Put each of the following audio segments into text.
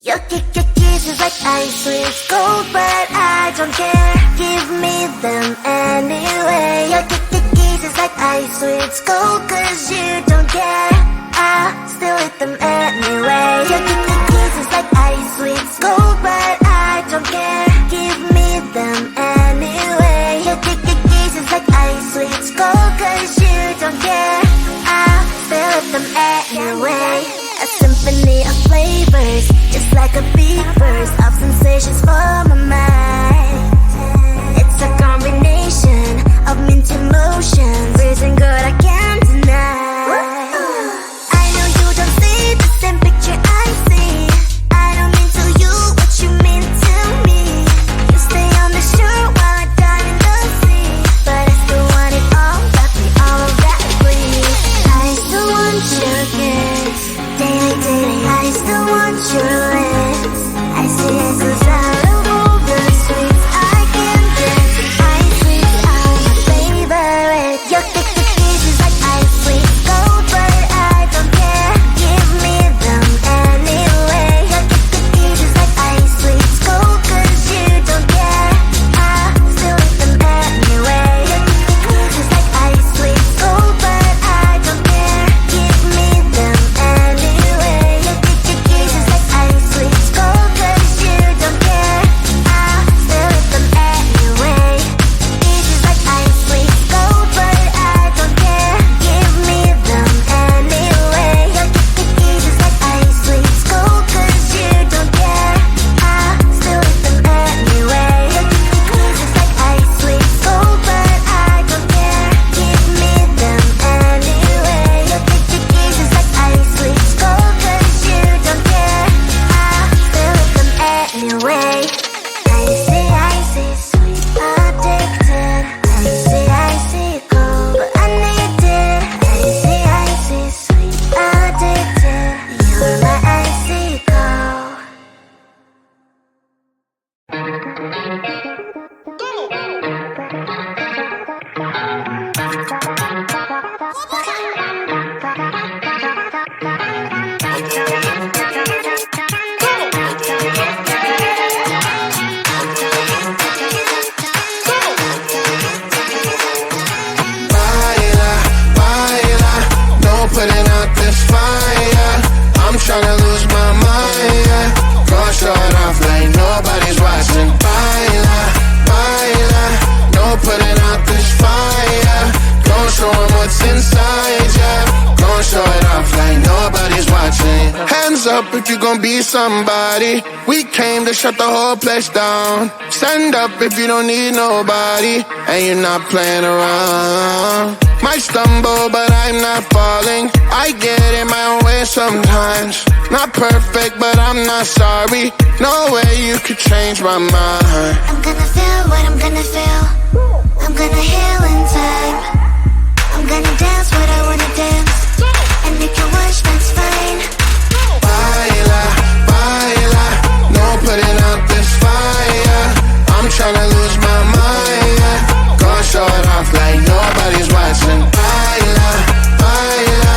Your kisses like ice with gold, but I don't care. Give me them anyway. Your kisses like ice with gold, cause you don't care. I still hit them anyway. Your kisses like ice with gold, but I don't care. Give me them anyway. Your kisses like ice with gold, cause you don't care. I still hit them anyway. A symphony of flavors, just like a big burst of sensations for my mind. It's a combination of mint emotions, freezing good I can't deny. I know you don't see the same picture I see. I don't mean to you what you mean to me. You stay on the shore while I dive in the sea, but I still want it all, got me all that breeze. I still want your kiss. Daily, I still want your lips. I see it goes out of all the sweets I can get. Ice sweets are my favorite. Your kisses like ice sweet gold, but I don't care. Give me them anyway. Your kisses like ice sweet gold, cause you don't care. I still eat them anyway. Your kisses like ice sweet gold, but I don't care. Give me them anyway. Your kisses like ice sweet gold, cause you don't care. I still eat them anyway. Kisses like ice sweet gold, but I don't care. Give me them anyway. Your kisses like ice sweet gold, cause you don't care. I still eat them anyway. Your kisses like ice sweet gold, but I don't care. Give me them anyway. Your kisses like ice sweet gold, cause you don't care. I still eat them anyway. Icy, sweet, addicted. Icy, cold, but I need it. Icy, sweet, addicted. You're my icy cold. Baila, baila, no putting out this fire. I'm tryna lose my mind, yeah. Gonna show it off like nobody's watching. Baila, baila, no putting out this fire. Gonna show 'em what's inside, yeah. Gonna show it off like nobody's watching. Hands up if you gon' be somebody. We came to shut the whole place down. Stand up if you don't need nobody and you're not playing around. Might stumble, but I'm not falling. I get in my own way sometimes. Not perfect, but I'm not sorry. No way you could change my mind. I'm gonna feel what I'm gonna feel. I'm gonna heal in time. I'm gonna dance what I wanna dance. And if you wish, that's fine. Baila, baila, no putting out this fire. I'm tryna lose my mind, yeah. Gonna show it off like nobody's watching. Baila, baila,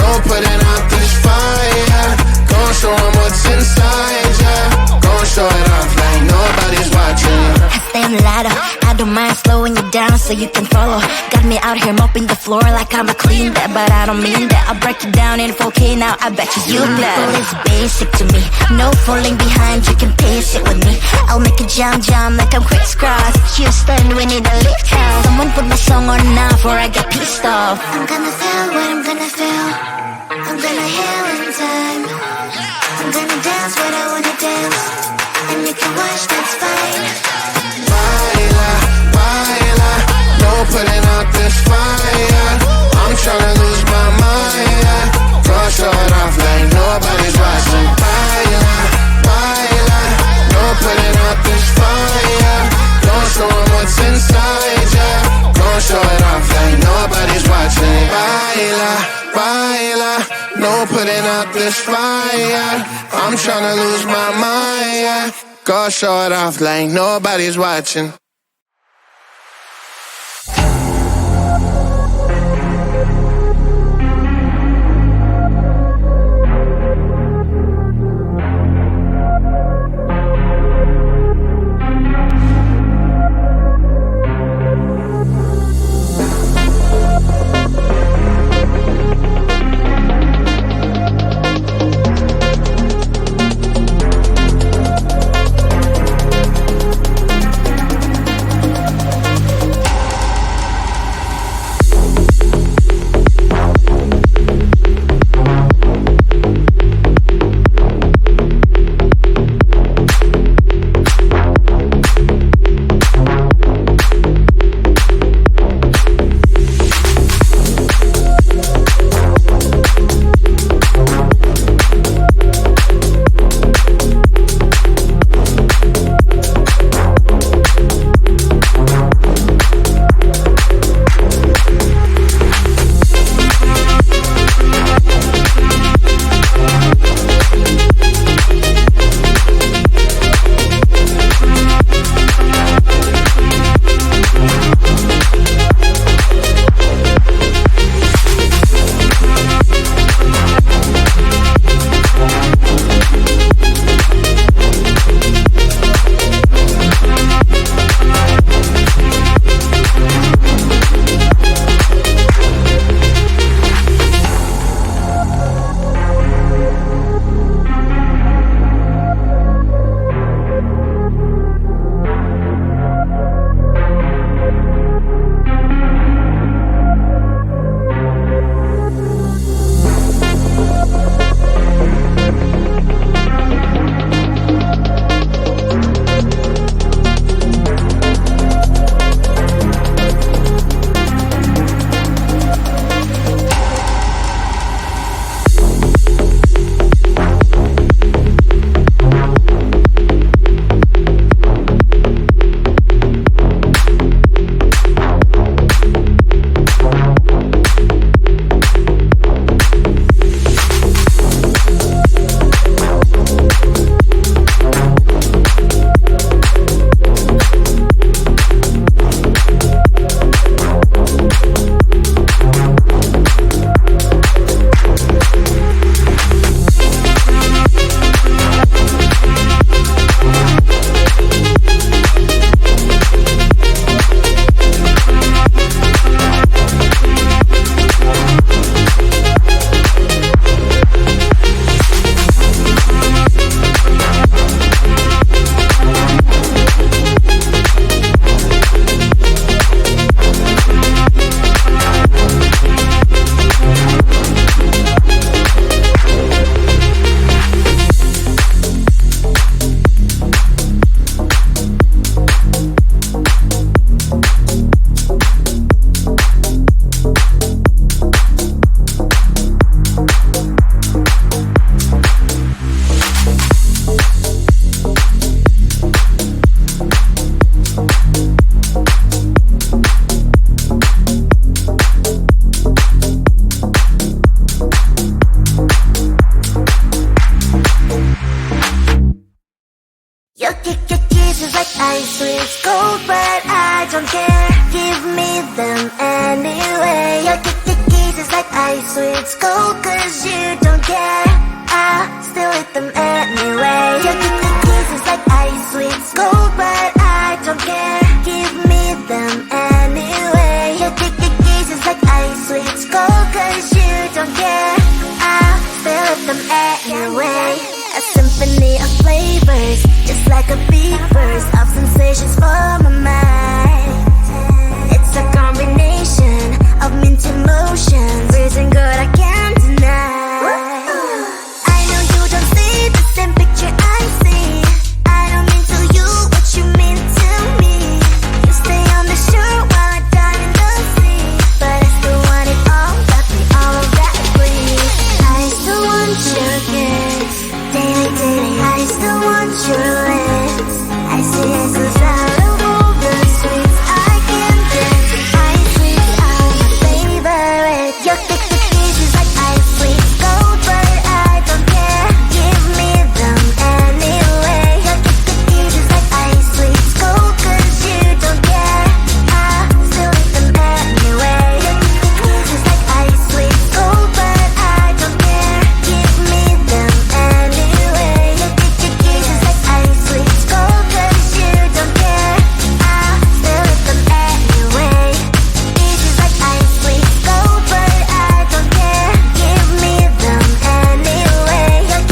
no putting out this fire. Gonna show 'em what's inside, yeah. Gonna show it off like nobody's watching. I stay on the ladder. I don't mind slowing you down so you can follow. Got me out here mopping the floor like I'm a clean that, but I don't mean that. I'll break you down in 4K now. I bet you glad. It's basic to me. No falling behind. You can pace it with me. I'll make a jump like I'm crisscross. Houston, we need a lift out. Someone put my song on now before I get pissed off. I'm gonna feel what I'm gonna feel. I'm gonna heal in time. I'm gonna dance what I wanna dance. And if you watch, that's fine. Baila, baila, no putting out this fire. I'm tryna lose my mind, yeah. Gonna show it off like nobody's watching. Baila, baila, no putting out this fire. Gonna show 'em what's inside, yeah. Gonna show it off like nobody's watching. Baila, baila, no putting out this fire. I'm tryna lose my mind, yeah. Gonna show it off like nobody's watching. ice sweet gold, but I don't care. Give me them anyway. Your kisses like ice sweet gold, cause you don't care. I'll still eat them anyway. Your kisses like ice sweet gold, but I don't care. Give me them anyway. Your kisses like ice sweet gold, cause you don't care. I'll still eat them anyway. A symphony of flavors, just like a big burst of sensations for my mind. It's a combination of mint emotions, freezing good I can't deny. I know you don't see the same picture I see. I don't mean to you what you mean to me. You stay on the shore while I dive in the sea, but I still want it all, got me all of that breeze. I still want your kiss, daily, I still want your lips. I see it's out of all the sweets I can dance. Ice sweets are my favorite. Your kisses like ice sweets gold, but I don't care. Give me them anyway. Your kisses like ice sweets gold, cause you don't care. I'll still eat them anyway. Your kisses like ice sweets gold, but I don't care. Give me them anyway. Your kisses like ice sweets gold, cause you don't care. I'll still eat them anyway. Kisses like ice sweets gold, but I don't care. Give me them anyway. Your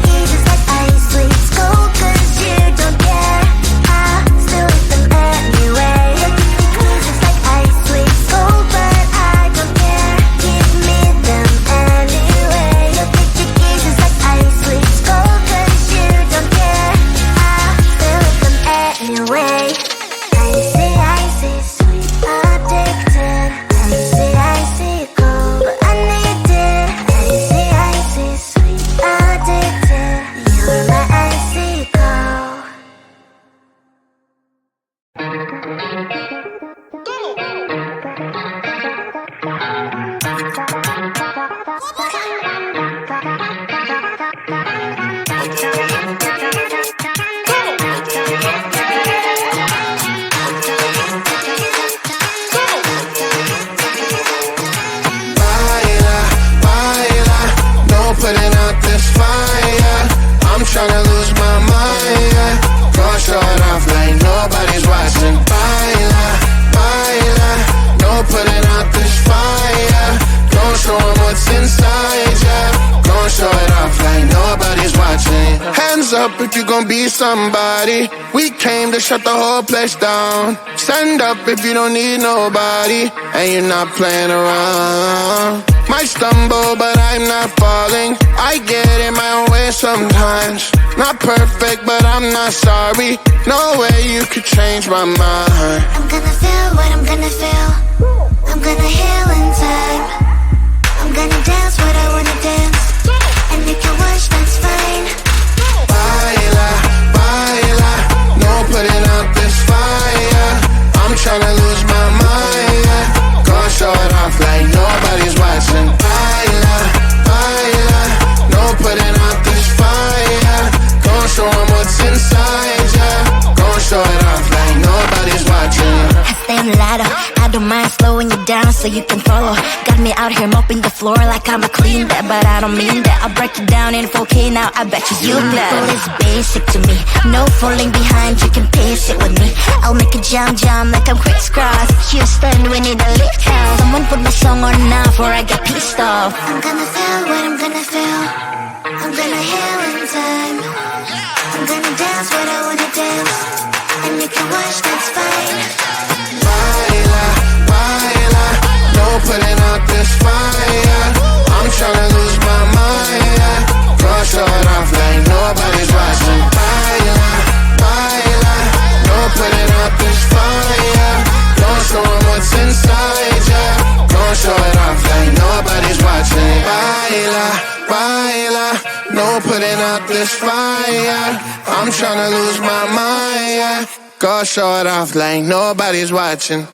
kisses like ice sweets gold, cause you don't care. I'll still eat them anyway. Your kisses like ice sweets gold, but I don't care. Give me them anyway. Your kisses like ice sweets gold, cause you don't care. I'll still eat them anyway. Icy, sweet, addicted. Icy, gold, but I need it. Icy, sweet, addicted. You're my icy gold. Baila, baila, no putting out this fire. I'm tryna lose my mind, yeah. Go short off like nobody's watching. Baila, baila, no putting out this fire. Don't show 'em what's inside, yeah. Go show it off like nobody's watching. Hands up if you gon' be somebody. We came to shut the whole place down. Stand up if you don't need nobody, and you're not playing around. Might stumble, but I'm not falling. I get in my own way sometimes. Not perfect, but I'm not sorry. No way you could change my mind. I'm gonna feel what I'm gonna feel. I'm gonna heal in time. I'm gonna dance what I wanna dance, and if you watch, that's fine. Baila, baila, no putting out this fire. I'm tryna lose my mind, yeah. Go show it off like nobody's watching. Baila, baila, no putting out this fire. Go show 'em what's inside, yeah. Go show it off like nobody's watching. I stand louder, I don't mind slowing you down so you can follow. Got me out here mopping the floor like I'm a clean that, but I don't mean that. I'll break it down in 4K now, I bet you know. It's basic to me, no falling behind, you can pace it with me. I'll make a jump like I'm crisscross. Houston, we need a lift house. Someone put my song on now before I get pissed off. I'm gonna feel what I'm gonna feel. I'm gonna heal in time. I'm gonna dance what I wanna dance, and if you watch, that's fine. Baila, baila, no putting out this fire. I'm tryna lose my mind, yeah. Go show it off like nobody's watching. Baila, baila, no putting out this fire. Don't show 'em what's inside, yeah. Go show it off like nobody's watching. Baila, baila, no putting out this fire. I'm tryna lose my mind, yeah. Go show it off like nobody's watching.